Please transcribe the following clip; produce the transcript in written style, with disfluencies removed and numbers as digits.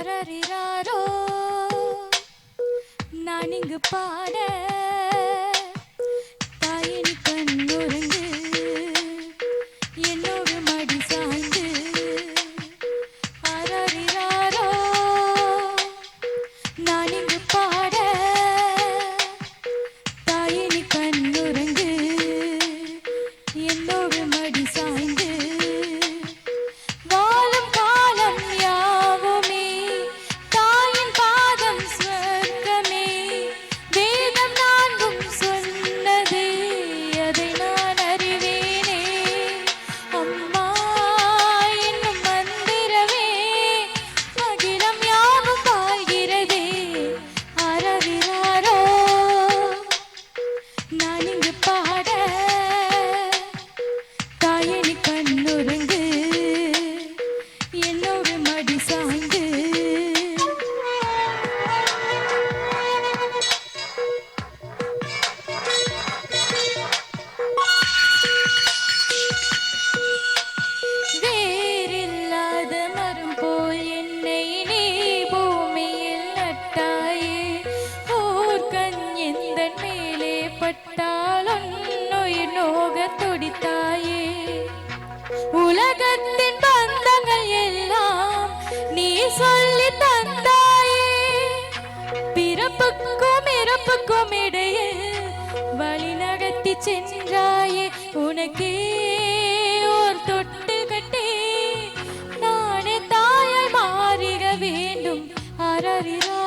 அரரிராரோ நான் இங்கு பாட தாயினி கண்ணுறங்கு என்னோடு மடி சாய்ந்து அரரிராரோ நான் இங்கு பாட தாயினி கண்ணுறங்கு என்னோடு மடி சாய்ந்து உலகத்தின் பந்தங்கள் எல்லாம் நீ சொல்லி தந்தாயே பிறப்புக்கும் இறப்புக்கும் இடையே வழி நடத்தி சென்றாயே உனக்கே ஒரு தொட்டில் கட்டி நானே தாயாய் மாறிட வேண்டும் அரரிரா